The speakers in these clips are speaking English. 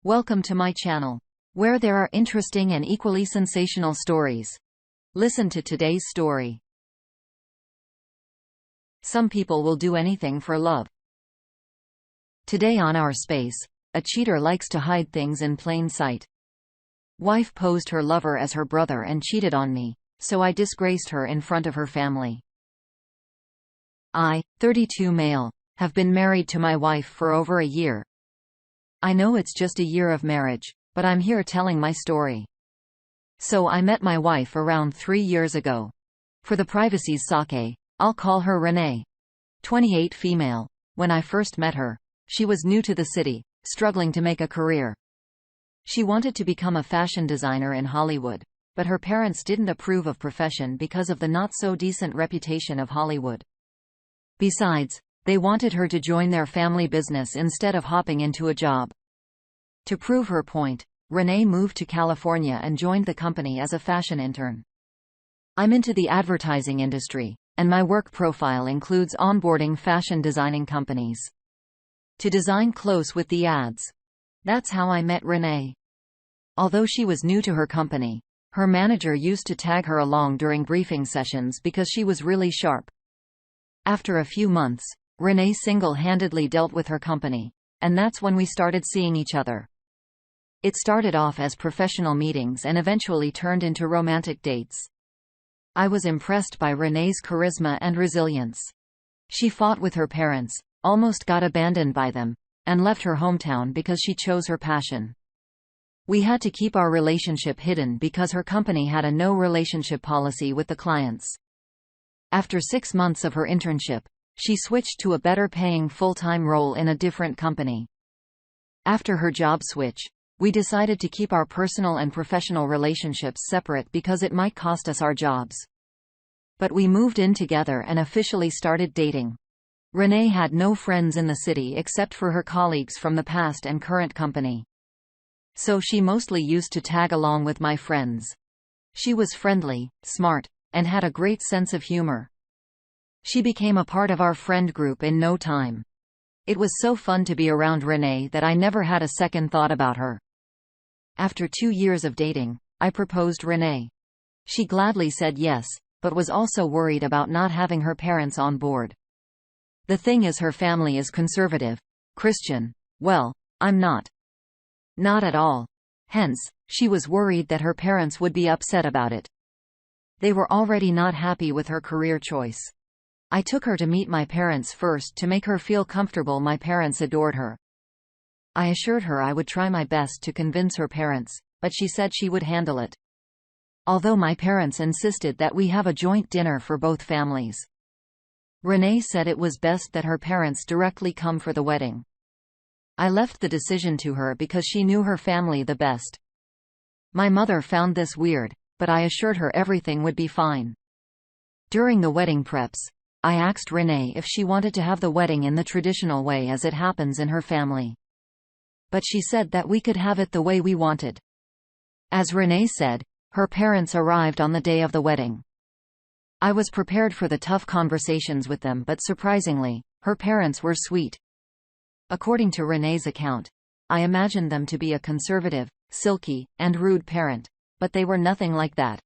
Welcome to my channel, where there are interesting and equally sensational stories. Listen to today's story. Some people will do anything for love. Today on our space, a cheater likes to hide things in plain sight. Wife posed her lover as her brother and cheated on me, so I disgraced her in front of her family. I, 32 male, have been married to my wife for over a year. I know it's just a year of marriage, but I'm here telling my story. So I met my wife around 3 years ago. For the privacy's sake, I'll call her Renee. 28 female. When I first met her, she was new to the city, struggling to make a career. She wanted to become a fashion designer in Hollywood, but her parents didn't approve of profession because of the not-so-decent reputation of Hollywood. Besides, they wanted her to join their family business instead of hopping into a job. To prove her point, Renee moved to California and joined the company as a fashion intern. I'm into the advertising industry, and my work profile includes onboarding fashion designing companies to design close with the ads. That's how I met Renee. Although she was new to her company, her manager used to tag her along during briefing sessions because she was really sharp. After a few months, Renee single-handedly dealt with her company, and that's when we started seeing each other. It started off as professional meetings and eventually turned into romantic dates. I was impressed by Renee's charisma and resilience. She fought with her parents, almost got abandoned by them, and left her hometown because she chose her passion. We had to keep our relationship hidden because her company had a no-relationship policy with the clients. After 6 months of her internship, she switched to a better-paying full-time role in a different company. After her job switch, we decided to keep our personal and professional relationships separate because it might cost us our jobs. But we moved in together and officially started dating. Renee had no friends in the city except for her colleagues from the past and current company. So she mostly used to tag along with my friends. She was friendly, smart, and had a great sense of humor. She became a part of our friend group in no time. It was so fun to be around Renee that I never had a second thought about her. After 2 years of dating, I proposed Renee. She gladly said yes, but was also worried about not having her parents on board. The thing is, her family is conservative, Christian. Well, I'm not. Not at all. Hence, she was worried that her parents would be upset about it. They were already not happy with her career choice. I took her to meet my parents first to make her feel comfortable. My parents adored her. I assured her I would try my best to convince her parents, but she said she would handle it. Although my parents insisted that we have a joint dinner for both families. Renee said it was best that her parents directly come for the wedding. I left the decision to her because she knew her family the best. My mother found this weird, but I assured her everything would be fine. During the wedding preps, I asked Renee if she wanted to have the wedding in the traditional way as it happens in her family. But she said that we could have it the way we wanted. As Renee said, her parents arrived on the day of the wedding. I was prepared for the tough conversations with them, but surprisingly, her parents were sweet. According to Renee's account, I imagined them to be a conservative, silky, and rude parent, but they were nothing like that.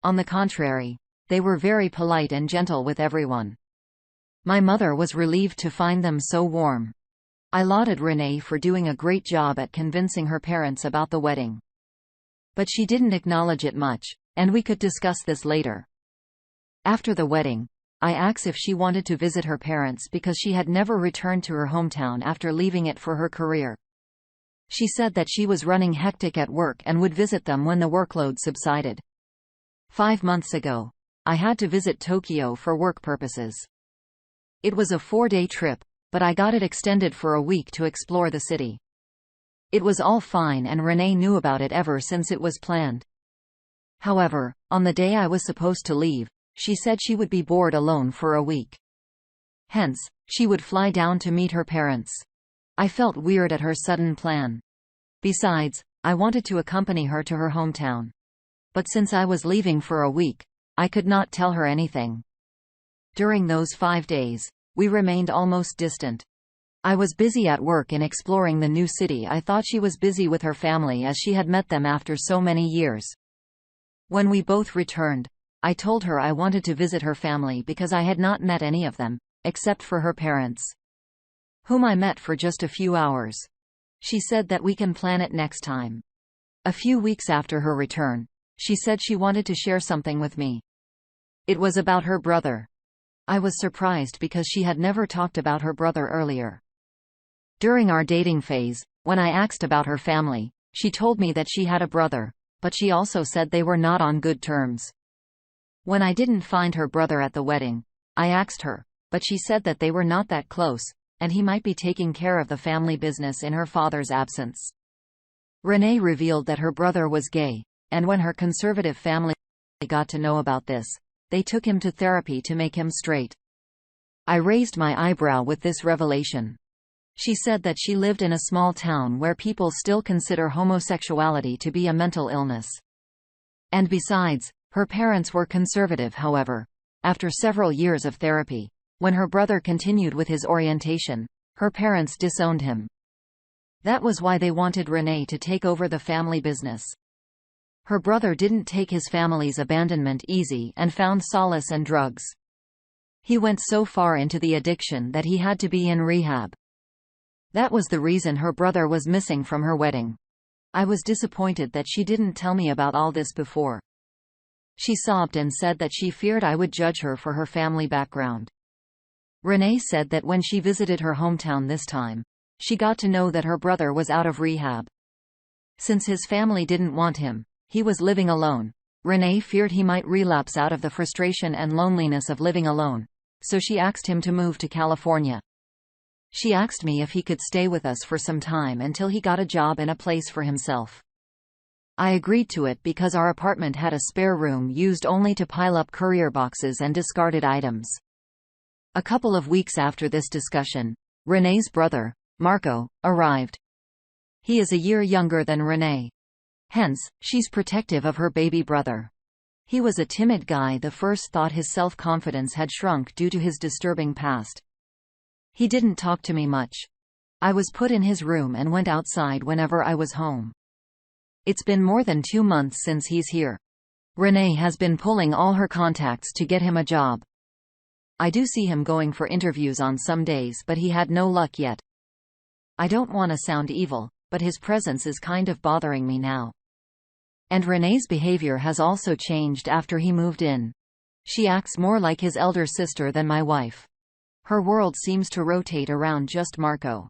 On the contrary, they were very polite and gentle with everyone. My mother was relieved to find them so warm. I lauded Renee for doing a great job at convincing her parents about the wedding. But she didn't acknowledge it much, and we could discuss this later. After the wedding, I asked if she wanted to visit her parents because she had never returned to her hometown after leaving it for her career. She said that she was running hectic at work and would visit them when the workload subsided. 5 months ago, I had to visit Tokyo for work purposes. It was a 4-day trip, but I got it extended for a week to explore the city. It was all fine and Renee knew about it ever since it was planned. However, on the day I was supposed to leave, she said she would be bored alone for a week. Hence, she would fly down to meet her parents. I felt weird at her sudden plan. Besides, I wanted to accompany her to her hometown. But since I was leaving for a week, I could not tell her anything. During those 5 days, we remained almost distant. I was busy at work in exploring the new city. I thought she was busy with her family as she had met them after so many years. When we both returned, I told her I wanted to visit her family because I had not met any of them, except for her parents, whom I met for just a few hours. She said that we can plan it next time. A few weeks after her return, she said she wanted to share something with me. It was about her brother. I was surprised because she had never talked about her brother earlier. During our dating phase, when I asked about her family, she told me that she had a brother, but she also said they were not on good terms. When I didn't find her brother at the wedding, I asked her, but she said that they were not that close, and he might be taking care of the family business in her father's absence. Renee revealed that her brother was gay, and when her conservative family got to know about this, they took him to therapy to make him straight. I raised my eyebrow with this revelation. She said that she lived in a small town where people still consider homosexuality to be a mental illness. And besides, her parents were conservative. However, after several years of therapy, when her brother continued with his orientation, her parents disowned him. That was why they wanted Renee to take over the family business. Her brother didn't take his family's abandonment easy and found solace in drugs. He went so far into the addiction that he had to be in rehab. That was the reason her brother was missing from her wedding. I was disappointed that she didn't tell me about all this before. She sobbed and said that she feared I would judge her for her family background. Renee said that when she visited her hometown this time, she got to know that her brother was out of rehab. Since his family didn't want him, he was living alone. Renee feared he might relapse out of the frustration and loneliness of living alone, so she asked him to move to California. She asked me if he could stay with us for some time until he got a job and a place for himself. I agreed to it because our apartment had a spare room used only to pile up courier boxes and discarded items. A couple of weeks after this discussion, Renee's brother, Marco, arrived. He is a year younger than Renee. Hence, she's protective of her baby brother. He was a timid guy. The first thought his self-confidence had shrunk due to his disturbing past. He didn't talk to me much. I was put in his room and went outside whenever I was home. It's been more than 2 months since he's here. Renee has been pulling all her contacts to get him a job. I do see him going for interviews on some days, but he had no luck yet. I don't want to sound evil, but his presence is kind of bothering me now. And Renee's behavior has also changed after he moved in. She acts more like his elder sister than my wife. Her world seems to rotate around just Marco.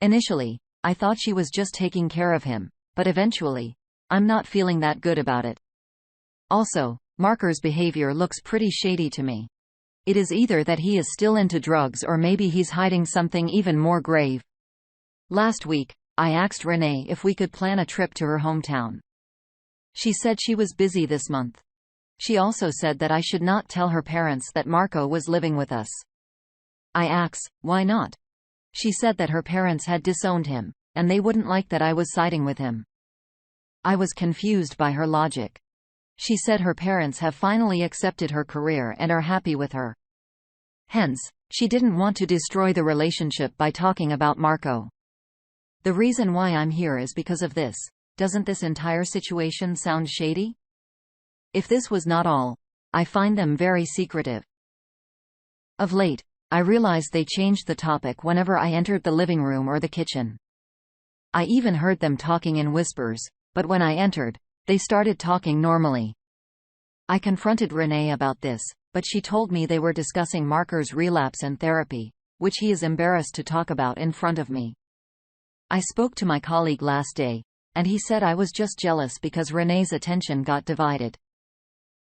Initially, I thought she was just taking care of him, but eventually, I'm not feeling that good about it. Also, Marco's behavior looks pretty shady to me. It is either that he is still into drugs or maybe he's hiding something even more grave. Last week, I asked Renee if we could plan a trip to her hometown. She said she was busy this month. She also said that I should not tell her parents that Marco was living with us. I asked, why not? She said that her parents had disowned him, and they wouldn't like that I was siding with him. I was confused by her logic. She said her parents have finally accepted her career and are happy with her. Hence, she didn't want to destroy the relationship by talking about Marco. The reason why I'm here is because of this. Doesn't this entire situation sound shady? If this was not all, I find them very secretive. Of late, I realized they changed the topic whenever I entered the living room or the kitchen. I even heard them talking in whispers, but when I entered, they started talking normally. I confronted Renee about this, but she told me they were discussing Marco's relapse and therapy, which he is embarrassed to talk about in front of me. I spoke to my colleague last day, and he said I was just jealous because Renee's attention got divided.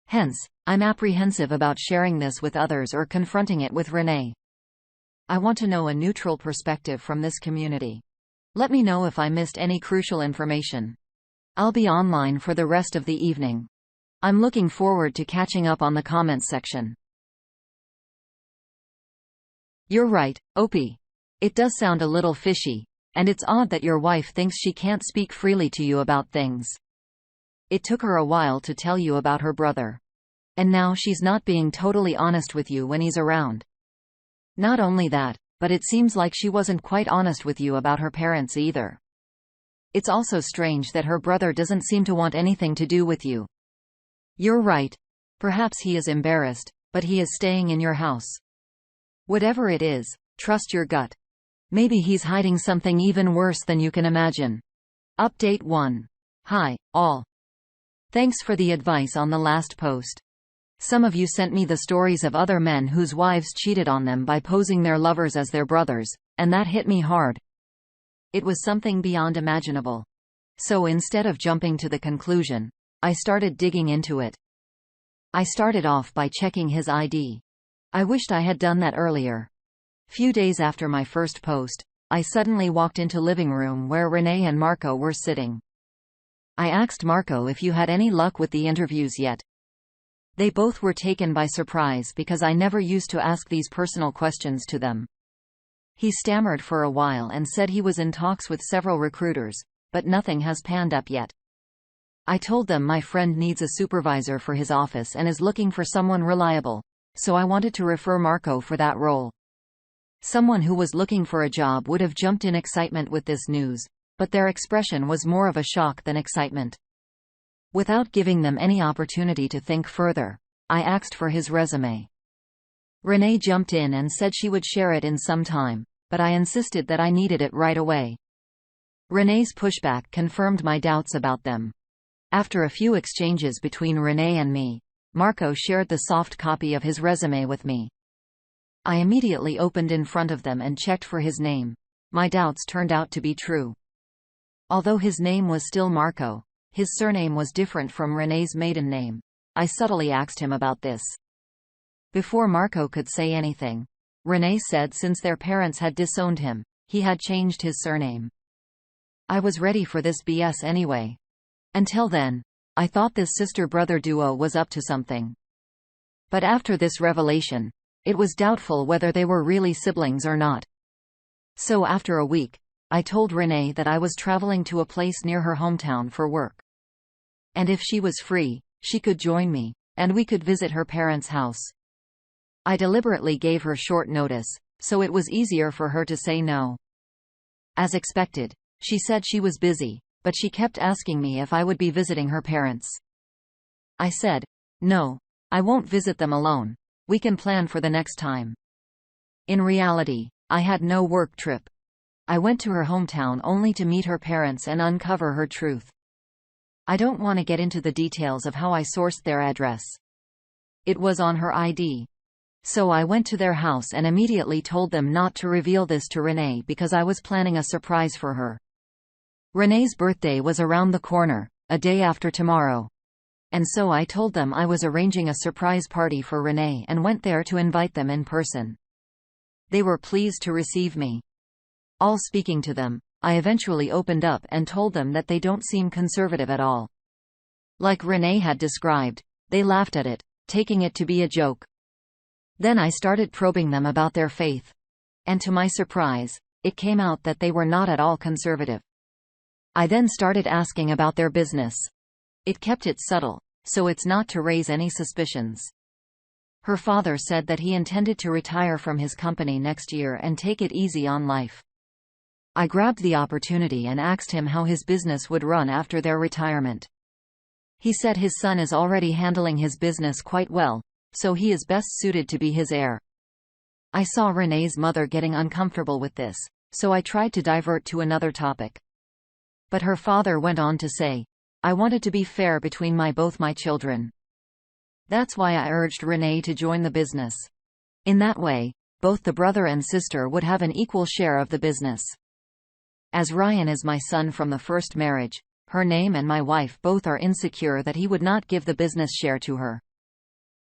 Hence, I'm apprehensive about sharing this with others or confronting it with Renee. I want to know a neutral perspective from this community. Let me know if I missed any crucial information. I'll be online for the rest of the evening. I'm looking forward to catching up on the comments section. You're right, Opie. It does sound a little fishy, and it's odd that your wife thinks she can't speak freely to you about things. It took her a while to tell you about her brother. And now she's not being totally honest with you when he's around. Not only that, but it seems like she wasn't quite honest with you about her parents either. It's also strange that her brother doesn't seem to want anything to do with you. You're right. Perhaps he is embarrassed, but he is staying in your house. Whatever it is, trust your gut. Maybe he's hiding something even worse than you can imagine. Update 1. Hi, all. Thanks for the advice on the last post. Some of you sent me the stories of other men whose wives cheated on them by posing their lovers as their brothers, and that hit me hard. It was something beyond imaginable. So instead of jumping to the conclusion, I started digging into it. I started off by checking his ID. I wished I had done that earlier. Few days after my first post, I suddenly walked into living room where Renee and Marco were sitting. I asked Marco if you had any luck with the interviews yet. They both were taken by surprise because I never used to ask these personal questions to them. He stammered for a while and said he was in talks with several recruiters, but nothing has panned up yet. I told them my friend needs a supervisor for his office and is looking for someone reliable, so I wanted to refer Marco for that role. Someone who was looking for a job would have jumped in excitement with this news, but their expression was more of a shock than excitement. Without giving them any opportunity to think further, I asked for his resume. Renee jumped in and said she would share it in some time, but I insisted that I needed it right away. Renee's pushback confirmed my doubts about them. After a few exchanges between Renee and me, Marco shared the soft copy of his resume with me. I immediately opened in front of them and checked for his name. My doubts turned out to be true. Although his name was still Marco, his surname was different from Renee's maiden name. I subtly asked him about this. Before Marco could say anything, Renee said since their parents had disowned him, he had changed his surname. I was ready for this BS anyway. Until then, I thought this sister-brother duo was up to something. But after this revelation, it was doubtful whether they were really siblings or not. So after a week, I told Renee that I was traveling to a place near her hometown for work. And if she was free, she could join me, and we could visit her parents' house. I deliberately gave her short notice, so it was easier for her to say no. As expected, she said she was busy, but she kept asking me if I would be visiting her parents. I said, "No, I won't visit them alone. We can plan for the next time." In reality, I had no work trip. I went to her hometown only to meet her parents and uncover her truth. I don't want to get into the details of how I sourced their address. It was on her ID. So I went to their house and immediately told them not to reveal this to Renee because I was planning a surprise for her. Renee's birthday was around the corner, a day after tomorrow. And so I told them I was arranging a surprise party for Renee and went there to invite them in person. They were pleased to receive me. All speaking to them, I eventually opened up and told them that they don't seem conservative at all. Like Renee had described, they laughed at it, taking it to be a joke. Then I started probing them about their faith. And to my surprise, it came out that they were not at all conservative. I then started asking about their business. It kept it subtle, so it's not to raise any suspicions. Her father said that he intended to retire from his company next year and take it easy on life. I grabbed the opportunity and asked him how his business would run after their retirement. He said his son is already handling his business quite well, so he is best suited to be his heir. I saw Renee's mother getting uncomfortable with this, so I tried to divert to another topic. But her father went on to say, "I wanted to be fair between both my children. That's why I urged Renee to join the business. In that way, both the brother and sister would have an equal share of the business. As Ryan is my son from the first marriage, her name and my wife both are insecure that he would not give the business share to her.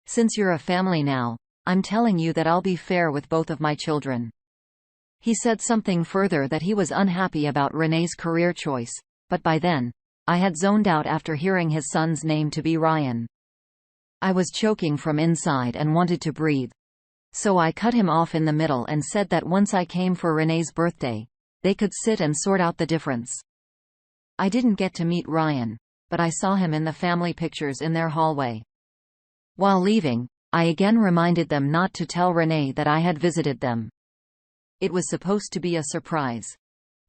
Since you're a family now, I'm telling you that I'll be fair with both of my children." He said something further that he was unhappy about Renee's career choice, but by then, I had zoned out after hearing his son's name to be Ryan. I was choking from inside and wanted to breathe. So I cut him off in the middle and said that once I came for Renee's birthday, they could sit and sort out the difference. I didn't get to meet Ryan, but I saw him in the family pictures in their hallway. While leaving, I again reminded them not to tell Renee that I had visited them. It was supposed to be a surprise.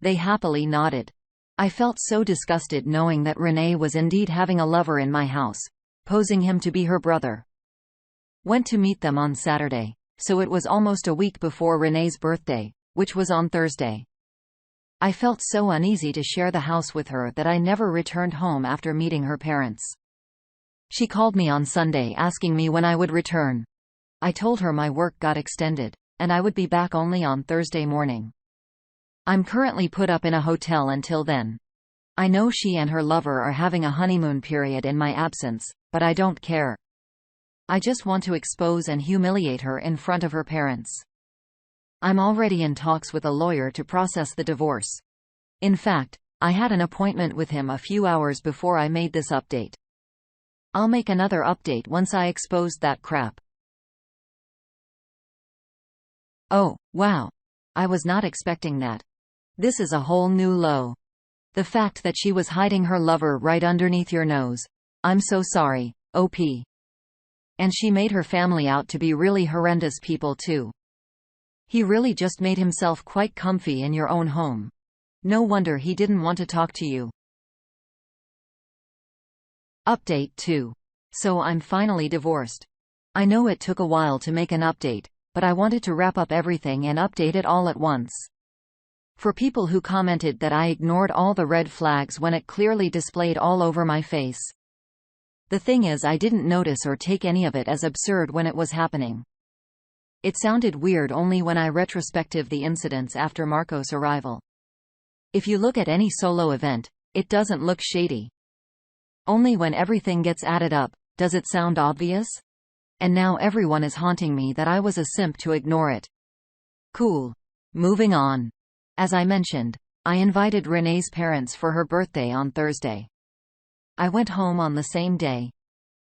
They happily nodded. I felt so disgusted knowing that Renee was indeed having a lover in my house, posing him to be her brother. Went to meet them on Saturday, so it was almost a week before Renee's birthday, which was on Thursday. I felt so uneasy to share the house with her that I never returned home after meeting her parents. She called me on Sunday asking me when I would return. I told her my work got extended, and I would be back only on Thursday morning. I'm currently put up in a hotel until then. I know she and her lover are having a honeymoon period in my absence, but I don't care. I just want to expose and humiliate her in front of her parents. I'm already in talks with a lawyer to process the divorce. In fact, I had an appointment with him a few hours before I made this update. I'll make another update once I exposed that crap. Oh, wow. I was not expecting that. This is a whole new low. The fact that she was hiding her lover right underneath your nose. I'm so sorry, OP. And she made her family out to be really horrendous people too. He really just made himself quite comfy in your own home. No wonder he didn't want to talk to you. Update 2. So I'm finally divorced. I know it took a while to make an update, but I wanted to wrap up everything and update it all at once. For people who commented that I ignored all the red flags when it clearly displayed all over my face. The thing is, I didn't notice or take any of it as absurd when it was happening. It sounded weird only when I retrospective the incidents after Marcos' arrival. If you look at any solo event, it doesn't look shady. Only when everything gets added up, does it sound obvious? And now everyone is haunting me that I was a simp to ignore it. Cool. Moving on. As I mentioned, I invited Renee's parents for her birthday on Thursday. I went home on the same day.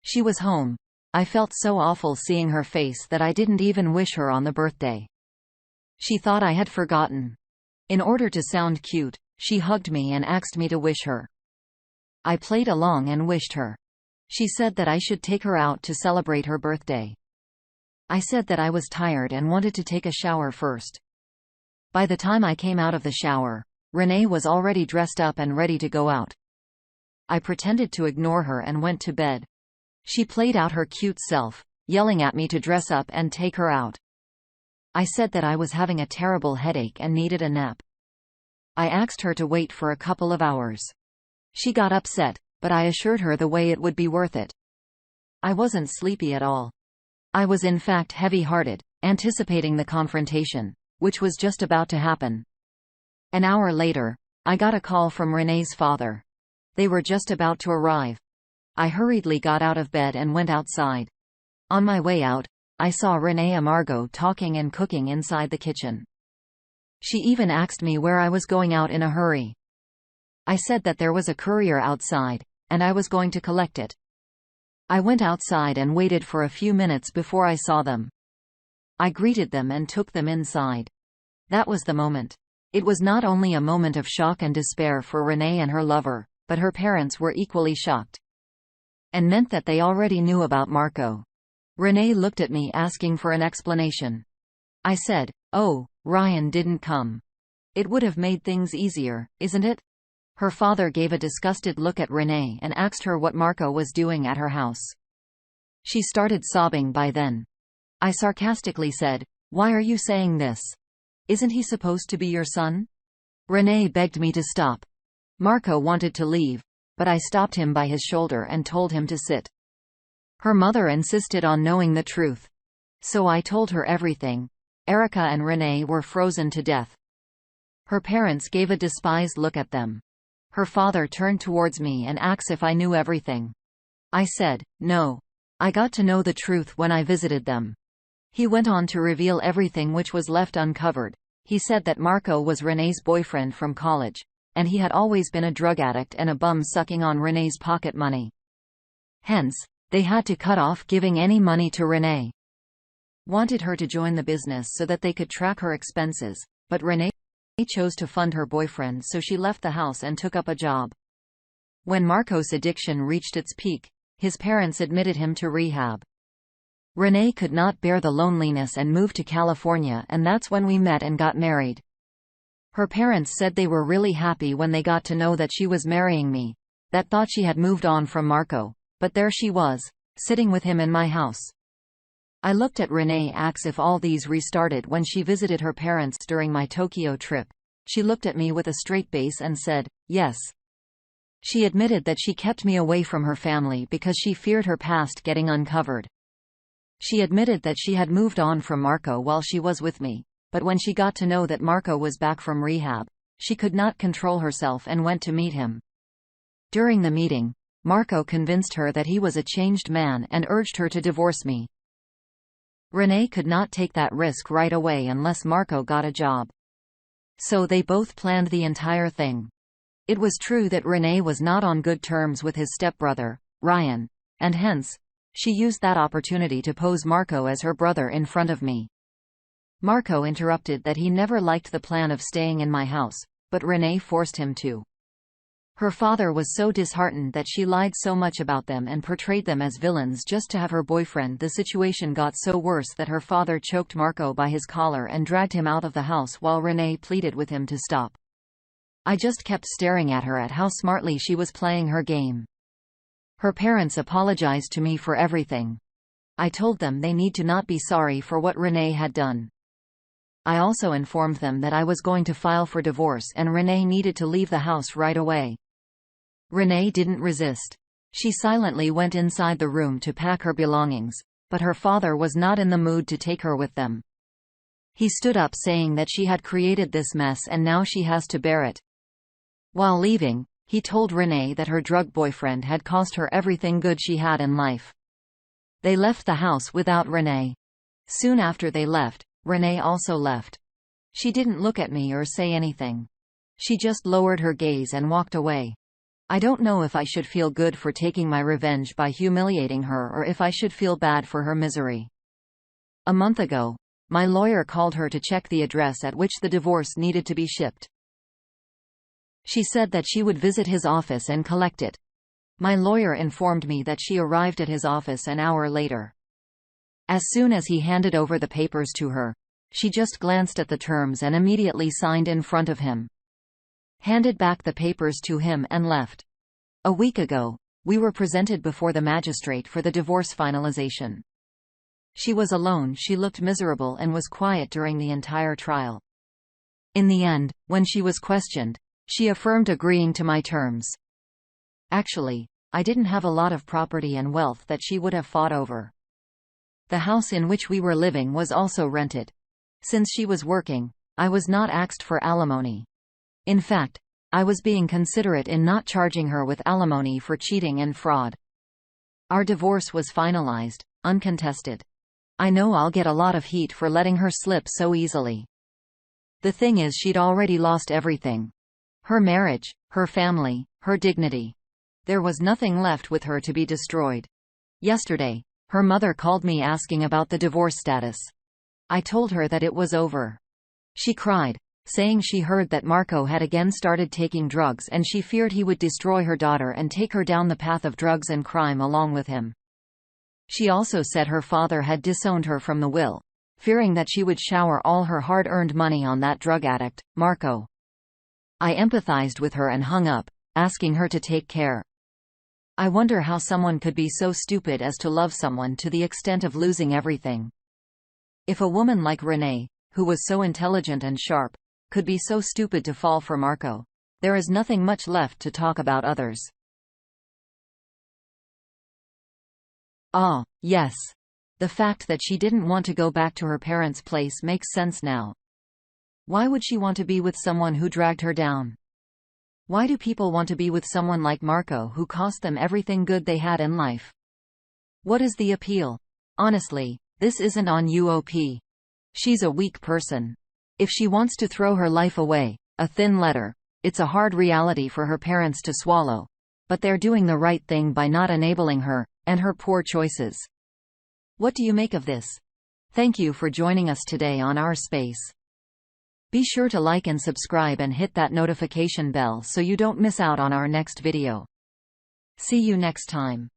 She was home. I felt so awful seeing her face that I didn't even wish her on the birthday. She thought I had forgotten. In order to sound cute, she hugged me and asked me to wish her. I played along and wished her. She said that I should take her out to celebrate her birthday. I said that I was tired and wanted to take a shower first. By the time I came out of the shower, Renee was already dressed up and ready to go out. I pretended to ignore her and went to bed. She played out her cute self, yelling at me to dress up and take her out. I said that I was having a terrible headache and needed a nap. I asked her to wait for a couple of hours. She got upset, but I assured her the way it would be worth it. I wasn't sleepy at all. I was in fact heavy-hearted, anticipating the confrontation, which was just about to happen. An hour later, I got a call from Renee's father. They were just about to arrive. I hurriedly got out of bed and went outside. On my way out, I saw Renee and Margot talking and cooking inside the kitchen. She even asked me where I was going out in a hurry. I said that there was a courier outside, and I was going to collect it. I went outside and waited for a few minutes before I saw them. I greeted them and took them inside. That was the moment. It was not only a moment of shock and despair for Renee and her lover, but her parents were equally shocked. And meant that they already knew about Marco. Renee looked at me asking for an explanation. I said, "Oh, Ryan didn't come. It would have made things easier, isn't it?" Her father gave a disgusted look at Renee and asked her what Marco was doing at her house. She started sobbing by then. I sarcastically said, "Why are you saying this? Isn't he supposed to be your son?" Renee begged me to stop. Marco wanted to leave, but I stopped him by his shoulder and told him to sit. Her mother insisted on knowing the truth. So I told her everything. Erica and Renee were frozen to death. Her parents gave a despised look at them. Her father turned towards me and asked if I knew everything. I said, "No. I got to know the truth when I visited them." He went on to reveal everything which was left uncovered. He said that Marco was Renee's boyfriend from college, and he had always been a drug addict and a bum sucking on Renee's pocket money. Hence, they had to cut off giving any money to Renee. Wanted her to join the business so that they could track her expenses, but Renee chose to fund her boyfriend, so she left the house and took up a job. When Marcos' addiction reached its peak, his parents admitted him to rehab. Renee could not bear the loneliness and moved to California, and that's when we met and got married. Her parents said they were really happy when they got to know that she was marrying me, that thought she had moved on from Marco, but there she was, sitting with him in my house. I looked at Renee as if all these restarted when she visited her parents during my Tokyo trip. She looked at me with a straight face and said, yes. She admitted that she kept me away from her family because she feared her past getting uncovered. She admitted that she had moved on from Marco while she was with me, but when she got to know that Marco was back from rehab, she could not control herself and went to meet him. During the meeting, Marco convinced her that he was a changed man and urged her to divorce me. Renee could not take that risk right away unless Marco got a job. So they both planned the entire thing. It was true that Renee was not on good terms with his stepbrother, Ryan, and hence, she used that opportunity to pose Marco as her brother in front of me. Marco interrupted that he never liked the plan of staying in my house, but Renee forced him to. Her father was so disheartened that she lied so much about them and portrayed them as villains just to have her boyfriend. The situation got so worse that her father choked Marco by his collar and dragged him out of the house while Renee pleaded with him to stop. I just kept staring at her at how smartly she was playing her game. Her parents apologized to me for everything. I told them they need to not be sorry for what Renee had done. I also informed them that I was going to file for divorce and Renee needed to leave the house right away. Renee didn't resist. She silently went inside the room to pack her belongings, but her father was not in the mood to take her with them. He stood up saying that she had created this mess and now she has to bear it. While leaving, he told Renee that her drug boyfriend had cost her everything good she had in life. They left the house without Renee. Soon after they left, Renee also left. She didn't look at me or say anything. She just lowered her gaze and walked away. I don't know if I should feel good for taking my revenge by humiliating her or if I should feel bad for her misery. A month ago, my lawyer called her to check the address at which the divorce needed to be shipped. She said that she would visit his office and collect it. My lawyer informed me that she arrived at his office an hour later. As soon as he handed over the papers to her, she just glanced at the terms and immediately signed in front of him. Handed back the papers to him and left. A week ago, we were presented before the magistrate for the divorce finalization. She was alone, she looked miserable and was quiet during the entire trial. In the end, when she was questioned, she affirmed agreeing to my terms. Actually, I didn't have a lot of property and wealth that she would have fought over. The house in which we were living was also rented. Since she was working, I was not asked for alimony. In fact, I was being considerate in not charging her with alimony for cheating and fraud. Our divorce was finalized, uncontested. I know I'll get a lot of heat for letting her slip so easily. The thing is, she'd already lost everything. Her marriage, her family, her dignity. There was nothing left with her to be destroyed. Yesterday, her mother called me asking about the divorce status. I told her that it was over. She cried, saying she heard that Marco had again started taking drugs and she feared he would destroy her daughter and take her down the path of drugs and crime along with him. She also said her father had disowned her from the will, fearing that she would shower all her hard-earned money on that drug addict, Marco. I empathized with her and hung up, asking her to take care. I wonder how someone could be so stupid as to love someone to the extent of losing everything. If a woman like Renee, who was so intelligent and sharp, could be so stupid to fall for Marco, there is nothing much left to talk about others. Ah, yes. The fact that she didn't want to go back to her parents' place makes sense now. Why would she want to be with someone who dragged her down? Why do people want to be with someone like Marco who cost them everything good they had in life? What is the appeal? Honestly, this isn't on UOP. She's a weak person. If she wants to throw her life away, a thin letter, it's a hard reality for her parents to swallow. But they're doing the right thing by not enabling her, and her poor choices. What do you make of this? Thank you for joining us today on Our Space. Be sure to like and subscribe and hit that notification bell so you don't miss out on our next video. See you next time.